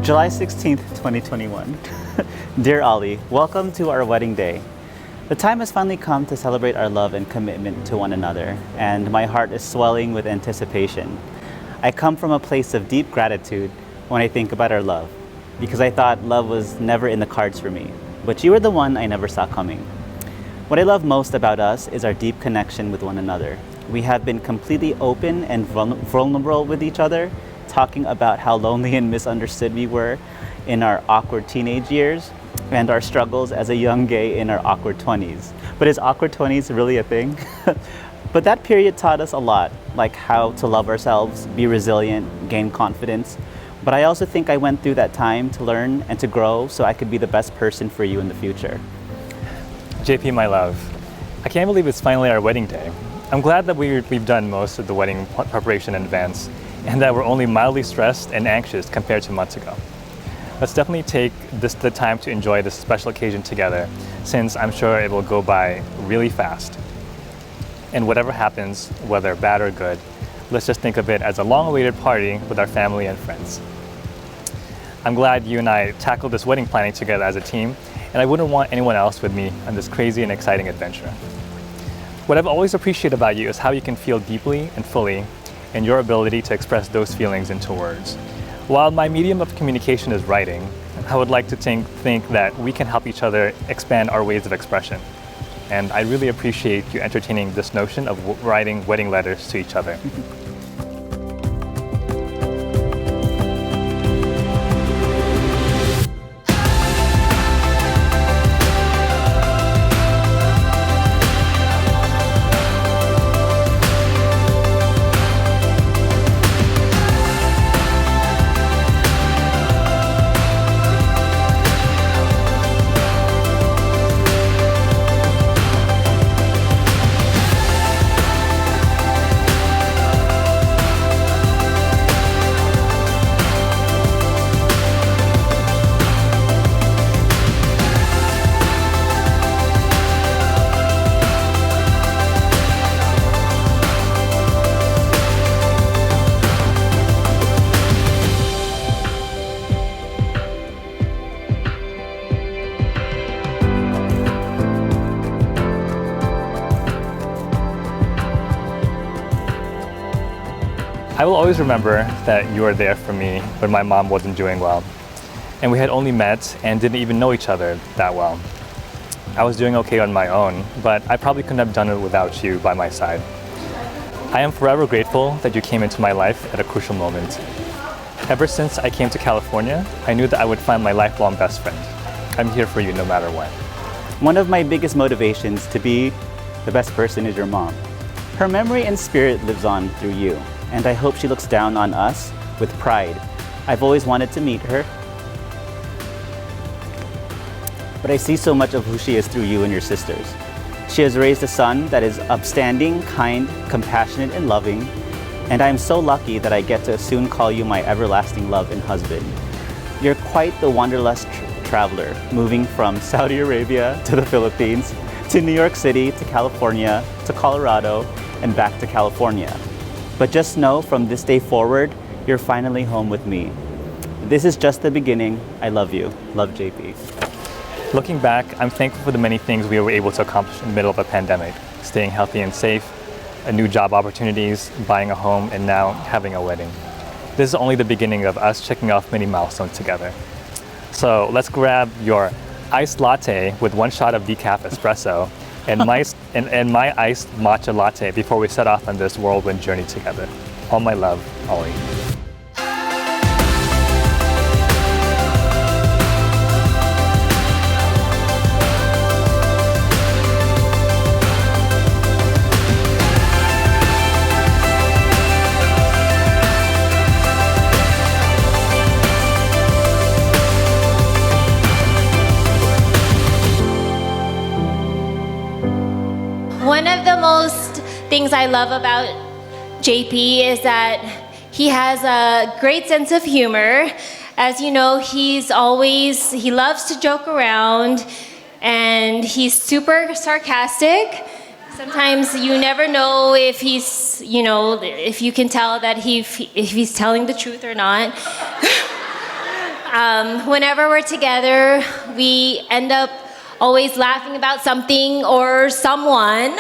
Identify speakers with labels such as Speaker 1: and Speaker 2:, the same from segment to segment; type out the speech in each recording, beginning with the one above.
Speaker 1: July 16th, 2021. Dear Ollie, welcome to our wedding day. The time has finally come to celebrate our love and commitment to one another, and my heart is swelling with anticipation. I come from a place of deep gratitude when I think about our love, because I thought love was never in the cards for me, but you were the one I never saw coming. What I love most about us is our deep connection with one another. We have been completely open and vulnerable with each other, talking about how lonely and misunderstood we were in our awkward teenage years and our struggles as a young gay in our awkward 20s. But is awkward 20s really a thing? But that period taught us a lot, like how to love ourselves, be resilient, gain confidence. But I also think I went through that time to learn and to grow so I could be the best person for you in the future.
Speaker 2: JP, my love, I can't believe it's finally our wedding day. I'm glad that we've done most of the wedding preparation in advance, and that we're only mildly stressed and anxious compared to months ago. Let's definitely take the time to enjoy this special occasion together, since I'm sure it will go by really fast. And whatever happens, whether bad or good, let's just think of it as a long-awaited party with our family and friends. I'm glad you and I tackled this wedding planning together as a team, and I wouldn't want anyone else with me on this crazy and exciting adventure. What I've always appreciated about you is how you can feel deeply and fully, and your ability to express those feelings into words. While my medium of communication is writing, I would like to think that we can help each other expand our ways of expression. And I really appreciate you entertaining this notion of writing wedding letters to each other. I will always remember that you were there for me when my mom wasn't doing well, and we had only met and didn't even know each other that well. I was doing okay on my own, but I probably couldn't have done it without you by my side. I am forever grateful that you came into my life at a crucial moment. Ever since I came to California, I knew that I would find my lifelong best friend. I'm here for you no matter what.
Speaker 1: One of my biggest motivations to be the best person is your mom. Her memory and spirit lives on through you, and I hope she looks down on us with pride. I've always wanted to meet her, but I see so much of who she is through you and your sisters. She has raised a son that is upstanding, kind, compassionate, and loving, and I am so lucky that I get to soon call you my everlasting love and husband. You're quite the wanderlust traveler, moving from Saudi Arabia to the Philippines, to New York City, to California, to Colorado, and back to California. But just know from this day forward, you're finally home with me. This is just the beginning. I love you. Love, JP.
Speaker 2: Looking back, I'm thankful for the many things we were able to accomplish in the middle of a pandemic. Staying healthy and safe, new job opportunities, buying a home, and now having a wedding. This is only the beginning of us checking off many milestones together. So let's grab your iced latte with 1 shot of decaf espresso and my iced matcha latte before we set off on this whirlwind journey together. All my love, Ollie.
Speaker 3: One of the most things I love about JP is that he has a great sense of humor. As you know, he loves to joke around, and he's super sarcastic. Sometimes you never know if he's, if you can tell that if he's telling the truth or not. Whenever we're together, we end up always laughing about something or someone.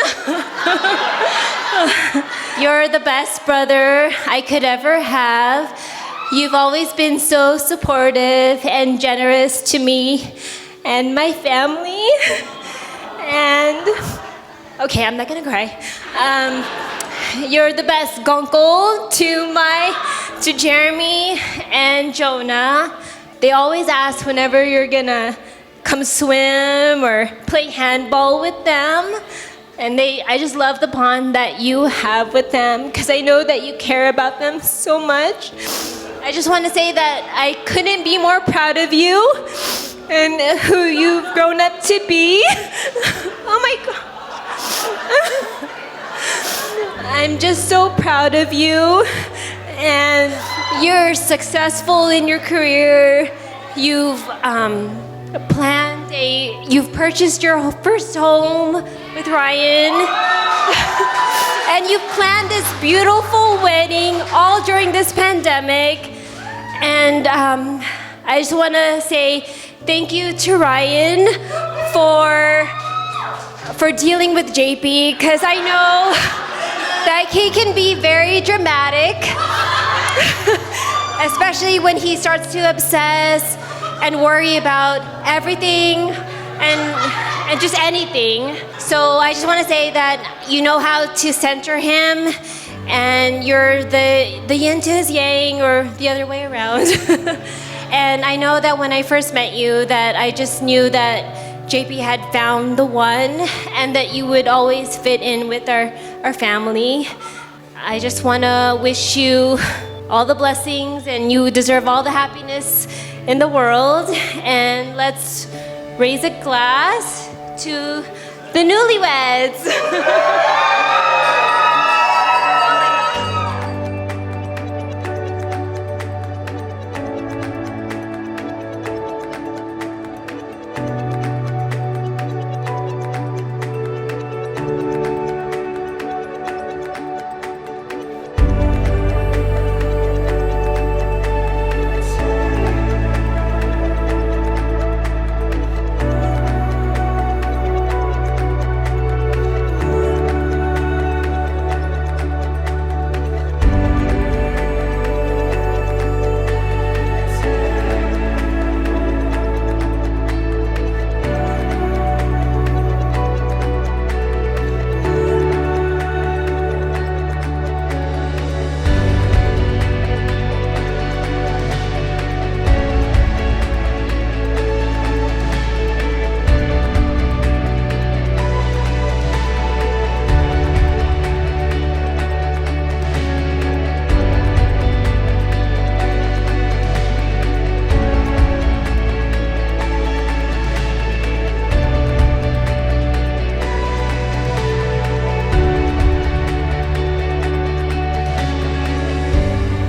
Speaker 3: You're the best brother I could ever have. You've always been so supportive and generous to me and my family. And, okay, I'm not gonna cry. You're the best gunkle to Jeremy and Jonah. They always ask whenever you're gonna come swim or play handball with them. And I just love the bond that you have with them because I know that you care about them so much. I just want to say that I couldn't be more proud of you and who you've grown up to be. Oh my God. I'm just so proud of you, and you're successful in your career. You've you've purchased your first home with Ryan, and you've planned this beautiful wedding all during this pandemic. And I just want to say thank you to Ryan for dealing with JP, because I know that he can be very dramatic, especially when he starts to obsess and worry about everything and just anything. So I just want to say that you know how to center him, and you're the yin to his yang, or the other way around. And I know that when I first met you, that I just knew that JP had found the one, and that you would always fit in with our family. I just want to wish you all the blessings, and you deserve all the happiness in the world. And let's raise a glass to the newlyweds.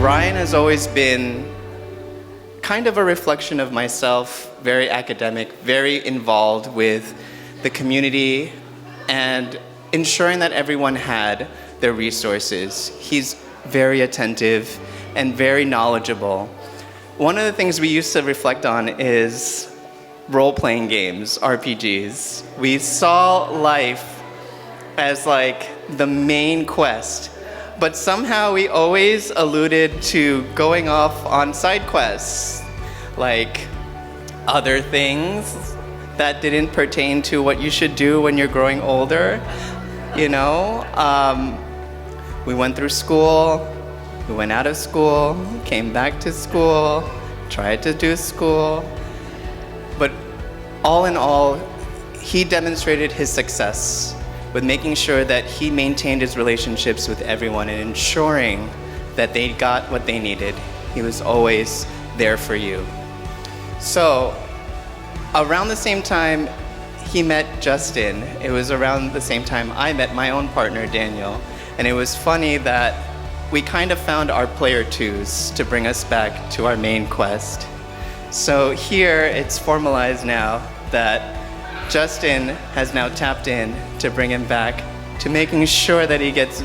Speaker 4: Ryan has always been kind of a reflection of myself, very academic, very involved with the community and ensuring that everyone had their resources. He's very attentive and very knowledgeable. One of the things we used to reflect on is role-playing games, RPGs. We saw life as like the main quest, but somehow we always alluded to going off on side quests, like other things that didn't pertain to what you should do when you're growing older. You know, we went through school, we went out of school, came back to school, tried to do school, but all in all, he demonstrated his success with making sure that he maintained his relationships with everyone and ensuring that they got what they needed. He was always there for you. So, around the same time he met Justin, it was around the same time I met my own partner, Daniel. And it was funny that we kind of found our player twos to bring us back to our main quest. So here, it's formalized now that Justin has now tapped in to bring him back to making sure that he gets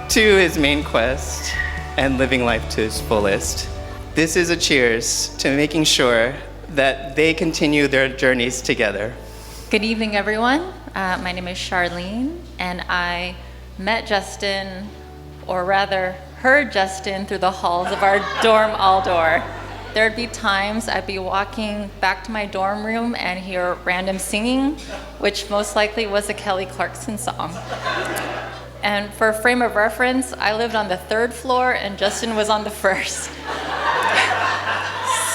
Speaker 4: to his main quest and living life to his fullest. This is a cheers to making sure that they continue their journeys together.
Speaker 5: Good evening, everyone. My name is Charlene, and I met Justin, or rather heard Justin, through the halls of our dorm Aldor. There'd be times I'd be walking back to my dorm room and hear random singing, which most likely was a Kelly Clarkson song. And for a frame of reference, I lived on the 3rd floor and Justin was on the 1st.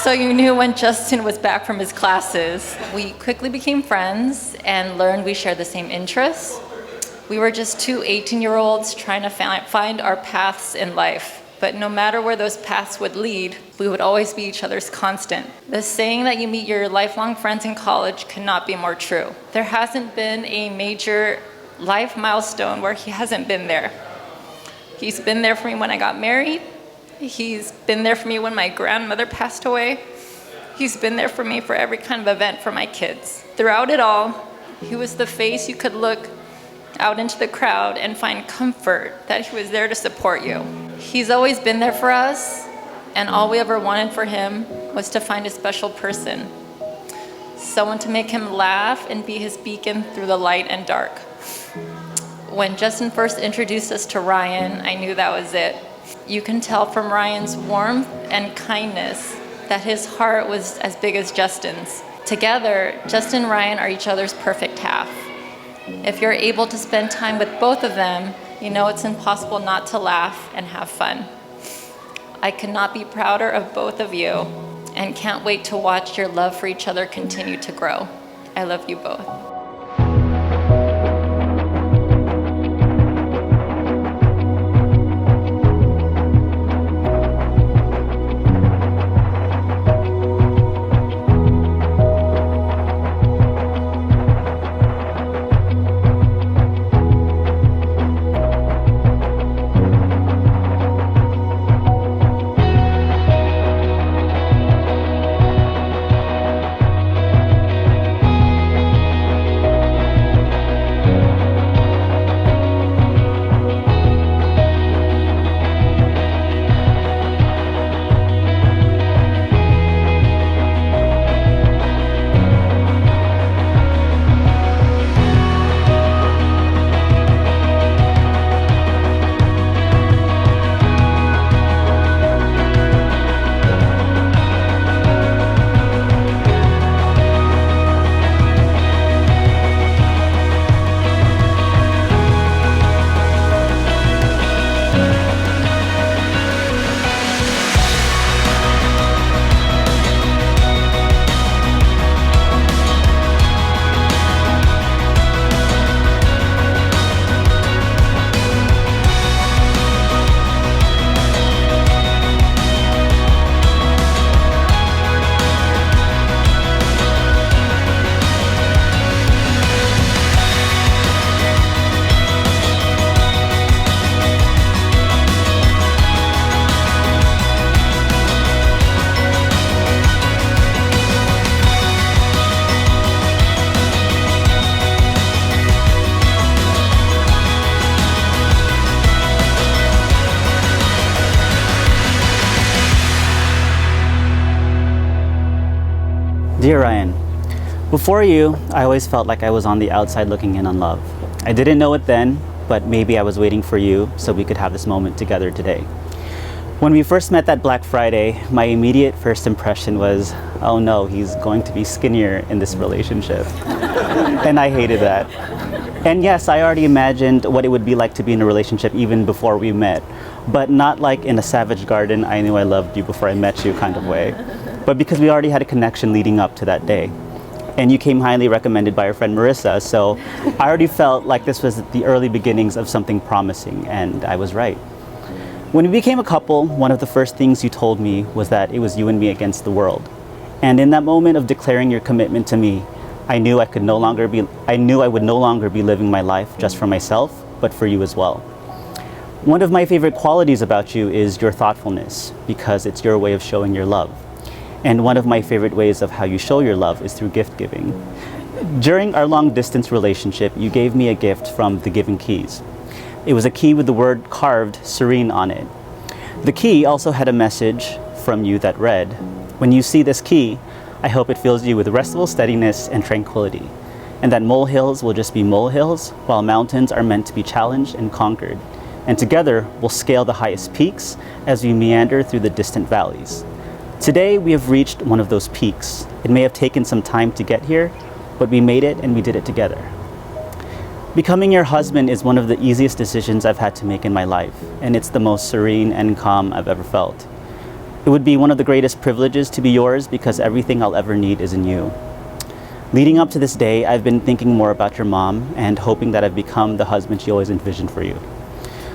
Speaker 5: So you knew when Justin was back from his classes. We quickly became friends and learned we shared the same interests. We were just two 18-year-olds trying to find our paths in life. But no matter where those paths would lead, we would always be each other's constant. The saying that you meet your lifelong friends in college cannot be more true. There hasn't been a major life milestone where he hasn't been there. He's been there for me when I got married. He's been there for me when my grandmother passed away. He's been there for me for every kind of event for my kids. Throughout it all, he was the face you could look out into the crowd and find comfort that he was there to support you. He's always been there for us, and all we ever wanted for him was to find a special person. Someone to make him laugh and be his beacon through the light and dark. When Justin first introduced us to Ryan, I knew that was it. You can tell from Ryan's warmth and kindness that his heart was as big as Justin's. Together, Justin and Ryan are each other's perfect half. If you're able to spend time with both of them, you know it's impossible not to laugh and have fun. I could not be prouder of both of you and can't wait to watch your love for each other continue to grow. I love you both.
Speaker 1: Dear Ryan, before you, I always felt like I was on the outside looking in on love. I didn't know it then, but maybe I was waiting for you so we could have this moment together today. When we first met that Black Friday, my immediate first impression was, oh no, he's going to be skinnier in this relationship. And I hated that. And yes, I already imagined what it would be like to be in a relationship even before we met, but not like in a Savage Garden, I knew I loved you before I met you kind of way, but because we already had a connection leading up to that day. And you came highly recommended by our friend Marissa, so I already felt like this was the early beginnings of something promising, and I was right. When we became a couple, one of the first things you told me was that it was you and me against the world. And in that moment of declaring your commitment to me, I knew I would no longer be living my life just for myself, but for you as well. One of my favorite qualities about you is your thoughtfulness, because it's your way of showing your love. And one of my favorite ways of how you show your love is through gift giving. During our long distance relationship, you gave me a gift from the Giving Keys. It was a key with the word carved serene on it. The key also had a message from you that read, "When you see this key, I hope it fills you with restful steadiness and tranquility, and that molehills will just be molehills, while mountains are meant to be challenged and conquered. And together, we'll scale the highest peaks as we meander through the distant valleys." Today, we have reached one of those peaks. It may have taken some time to get here, but we made it and we did it together. Becoming your husband is one of the easiest decisions I've had to make in my life, and it's the most serene and calm I've ever felt. It would be one of the greatest privileges to be yours because everything I'll ever need is in you. Leading up to this day, I've been thinking more about your mom and hoping that I've become the husband she always envisioned for you.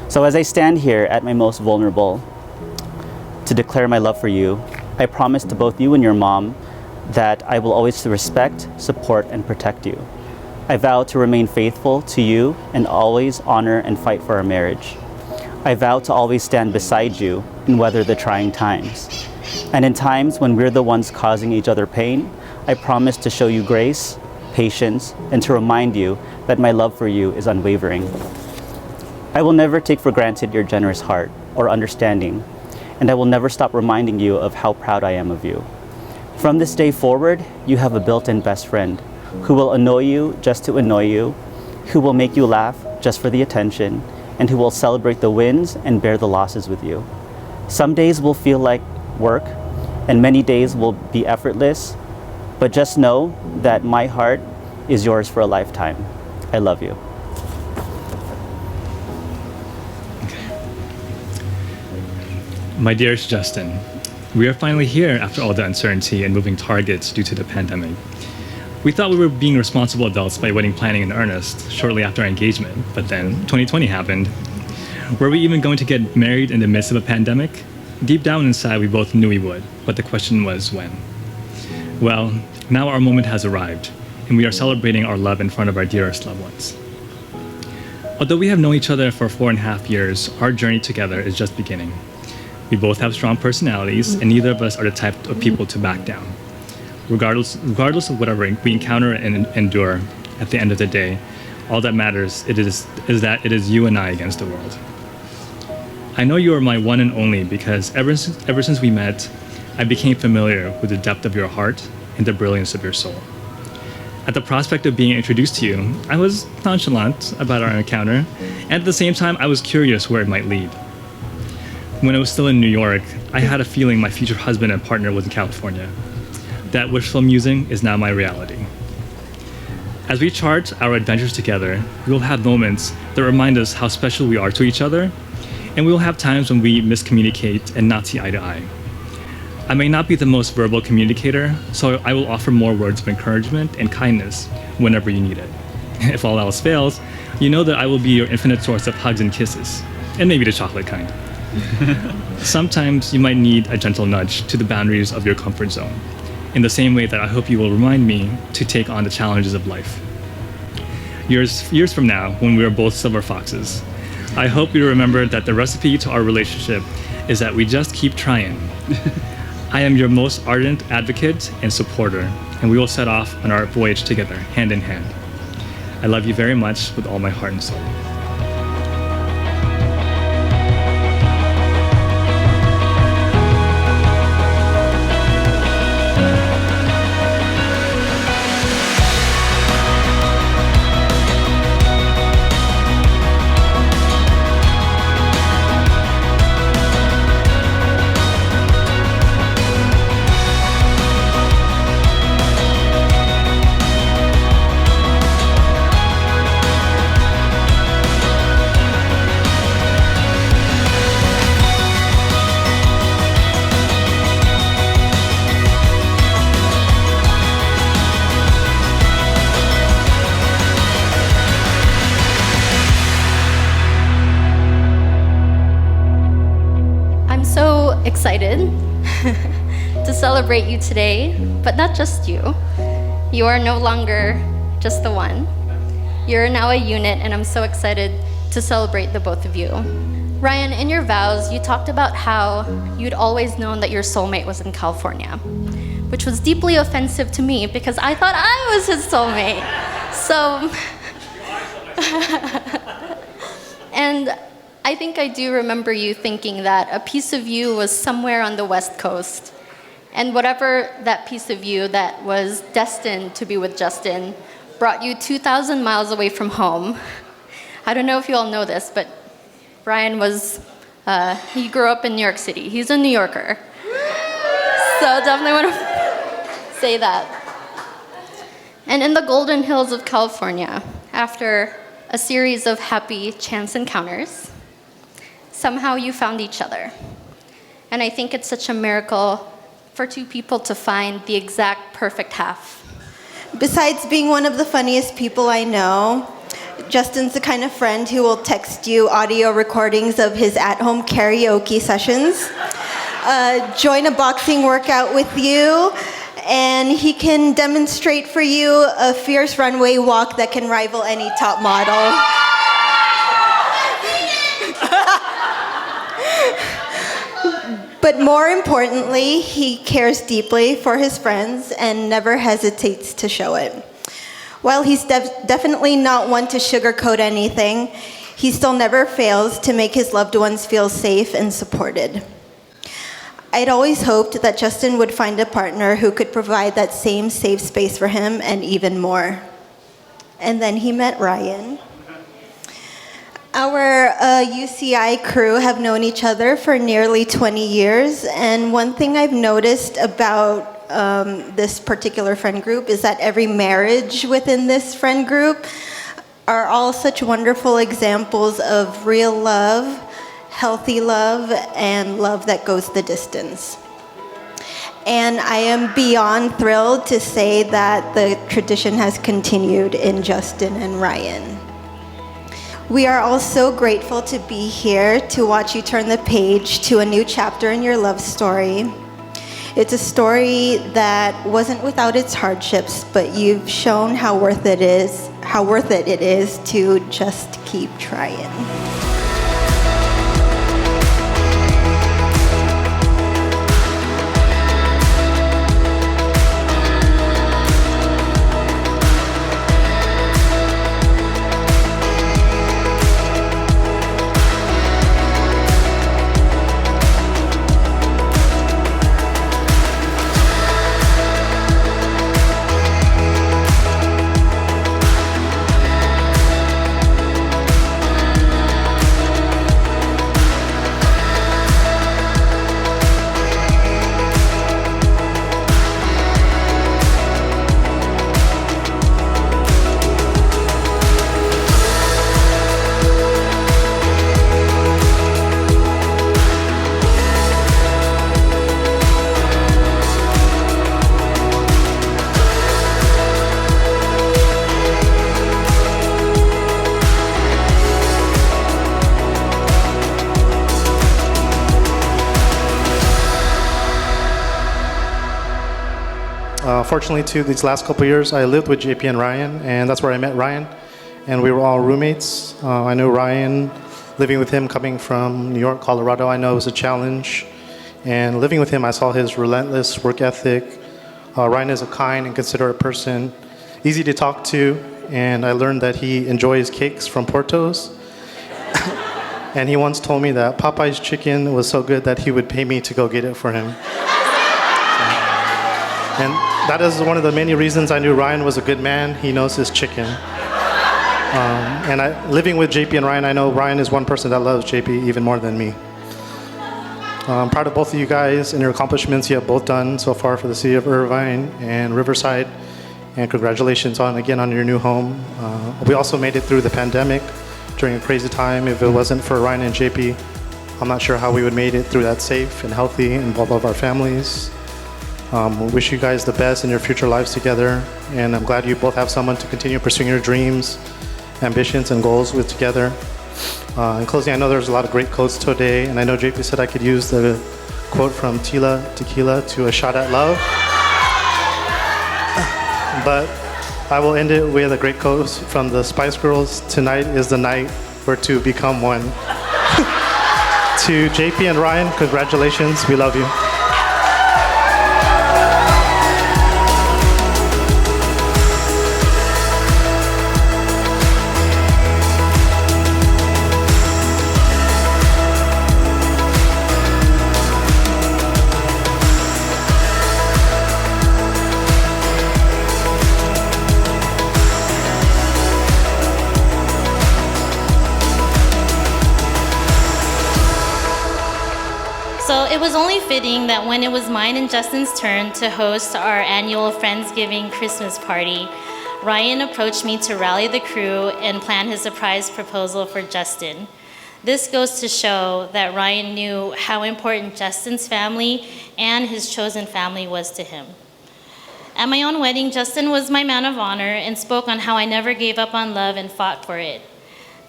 Speaker 1: So as I stand here at my most vulnerable to declare my love for you, I promise to both you and your mom that I will always respect, support, and protect you. I vow to remain faithful to you and always honor and fight for our marriage. I vow to always stand beside you and weather the trying times. And in times when we're the ones causing each other pain, I promise to show you grace, patience, and to remind you that my love for you is unwavering. I will never take for granted your generous heart or understanding, and I will never stop reminding you of how proud I am of you. From this day forward, you have a built-in best friend who will annoy you just to annoy you, who will make you laugh just for the attention, and who will celebrate the wins and bear the losses with you. Some days will feel like work, and many days will be effortless, but just know that my heart is yours for a lifetime. I love you.
Speaker 2: My dearest Justin, we are finally here after all the uncertainty and moving targets due to the pandemic. We thought we were being responsible adults by wedding planning in earnest shortly after our engagement, but then 2020 happened. Were we even going to get married in the midst of a pandemic? Deep down inside, we both knew we would, but the question was when. Well, now our moment has arrived, and we are celebrating our love in front of our dearest loved ones. Although we have known each other for 4.5 years, our journey together is just beginning. We both have strong personalities, and neither of us are the type of people to back down. Regardless of whatever we encounter and endure, at the end of the day, all that matters is that it is you and I against the world. I know you are my one and only because ever since we met, I became familiar with the depth of your heart and the brilliance of your soul. At the prospect of being introduced to you, I was nonchalant about our encounter, and at the same time, I was curious where it might lead. When I was still in New York, I had a feeling my future husband and partner was in California. That wishful musing is now my reality. As we chart our adventures together, we will have moments that remind us how special we are to each other, and we will have times when we miscommunicate and not see eye to eye. I may not be the most verbal communicator, so I will offer more words of encouragement and kindness whenever you need it. If all else fails, you know that I will be your infinite source of hugs and kisses, and maybe the chocolate kind. Sometimes you might need a gentle nudge to the boundaries of your comfort zone, in the same way that I hope you will remind me to take on the challenges of life. Years from now, when we are both silver foxes, I hope you remember that the recipe to our relationship is that we just keep trying. I am your most ardent advocate and supporter, and we will set off on our voyage together, hand in hand. I love you very much with all my heart and soul.
Speaker 6: Excited to celebrate you today, but not just you. You are no longer just the one. You're now a unit, and I'm so excited to celebrate the both of you. Ryan, in your vows, you talked about how you'd always known that your soulmate was in California. which was deeply offensive to me because I thought I was his soulmate. So, and I think I do remember you thinking that a piece of you was somewhere on the West Coast. And whatever that piece of you that was destined to be with Justin brought you 2,000 miles away from home. I don't know if you all know this, but Ryan he grew up in New York City. He's a New Yorker. So definitely want to say that. And in the Golden Hills of California, after a series of happy chance encounters, somehow you found each other. And I think it's such a miracle for two people to find the exact perfect half.
Speaker 7: Besides being one of the funniest people I know, Justin's the kind of friend who will text you audio recordings of his at-home karaoke sessions, join a boxing workout with you, and he can demonstrate for you a fierce runway walk that can rival any top model. But more importantly, he cares deeply for his friends and never hesitates to show it. While he's definitely not one to sugarcoat anything, he still never fails to make his loved ones feel safe and supported. I'd always hoped that Justin would find a partner who could provide that same safe space for him and even more. And then he met Ryan. Our UCI crew have known each other for nearly 20 years, and one thing I've noticed about this particular friend group is that every marriage within this friend group are all such wonderful examples of real love, healthy love, and love that goes the distance. And I am beyond thrilled to say that the tradition has continued in Justin and Ryan. We are all so grateful to be here to watch you turn the page to a new chapter in your love story. It's a story that wasn't without its hardships, but you've shown how worth it is to just keep trying.
Speaker 8: Fortunately, too, these last couple years, I lived with JP and Ryan, and that's where I met Ryan, and we were all roommates. I knew Ryan, living with him, coming from New York, Colorado, I know it was a challenge, and living with him, I saw his relentless work ethic. Ryan is a kind and considerate person, easy to talk to, and I learned that he enjoys cakes from Porto's. And he once told me that Popeye's chicken was so good that he would pay me to go get it for him. And that is one of the many reasons I knew Ryan was a good man. He knows his chicken. Living with JP and Ryan, I know Ryan is one person that loves JP even more than me. I'm proud of both of you guys and your accomplishments you have both done so far for the city of Irvine and Riverside. And congratulations on your new home. We also made it through the pandemic during a crazy time. If it wasn't for Ryan and JP, I'm not sure how we would made it through that safe and healthy and both of our families. We wish you guys the best in your future lives together, and I'm glad you both have someone to continue pursuing your dreams, ambitions, and goals with together. In closing, I know there's a lot of great quotes today, and I know JP said I could use the quote from Tila Tequila to A Shot at Love. But I will end it with a great quote from the Spice Girls. Tonight is the night we're to become one. To JP and Ryan, congratulations. We love you.
Speaker 9: it was only fitting that when it was mine and Justin's turn to host our annual Friendsgiving Christmas party, Ryan approached me to rally the crew and plan his surprise proposal for Justin. This goes to show that Ryan knew how important Justin's family and his chosen family was to him. At my own wedding, Justin was my man of honor and spoke on how I never gave up on love and fought for it.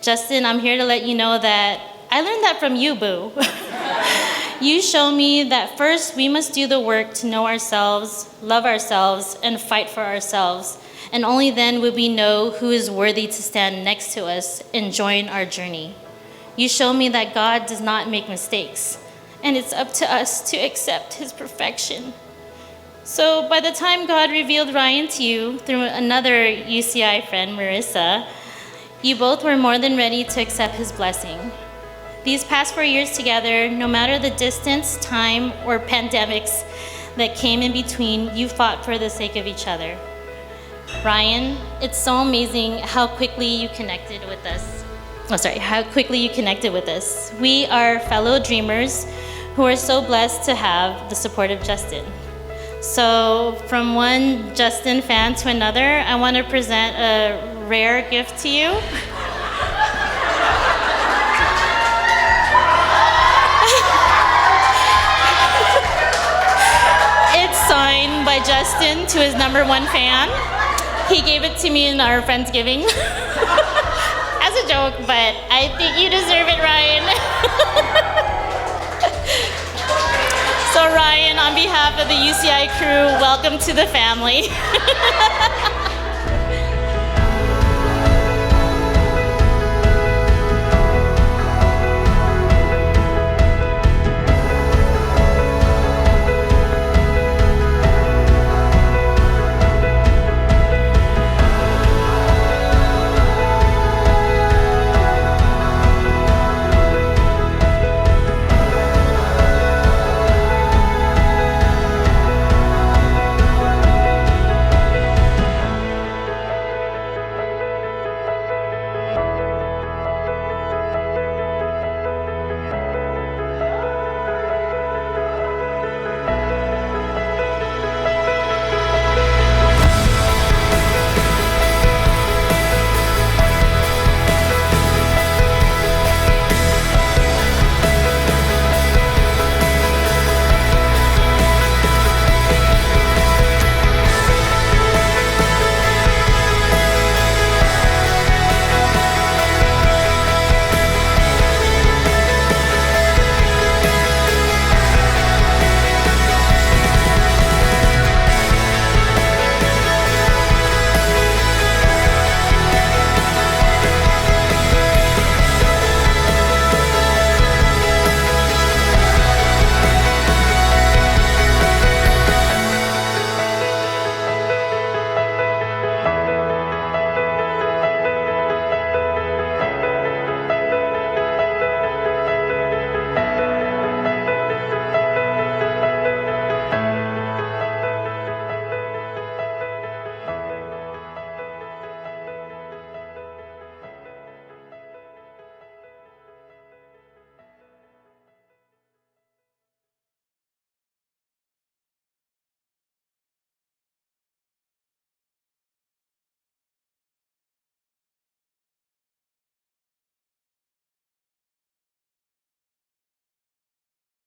Speaker 9: Justin, I'm here to let you know that I learned that from you, boo. You show me that first we must do the work to know ourselves, love ourselves, and fight for ourselves. And only then will we know who is worthy to stand next to us and join our journey. You show me that God does not make mistakes, and it's up to us to accept his perfection. So by the time God revealed Ryan to you through another UCI friend, Marissa, you both were more than ready to accept his blessing. These past 4 years together, no matter the distance, time, or pandemics that came in between, you fought for the sake of each other. Ryan, it's so amazing how quickly you connected with us. How quickly you connected with us. We are fellow dreamers who are so blessed to have the support of Justin. So from one Justin fan to another, I want to present a rare gift to you. It's signed by Justin to his #1 fan. He gave it to me in our Friendsgiving. As a joke, but I think you deserve it, Ryan. So Ryan, on behalf of the UCI crew, welcome to the family.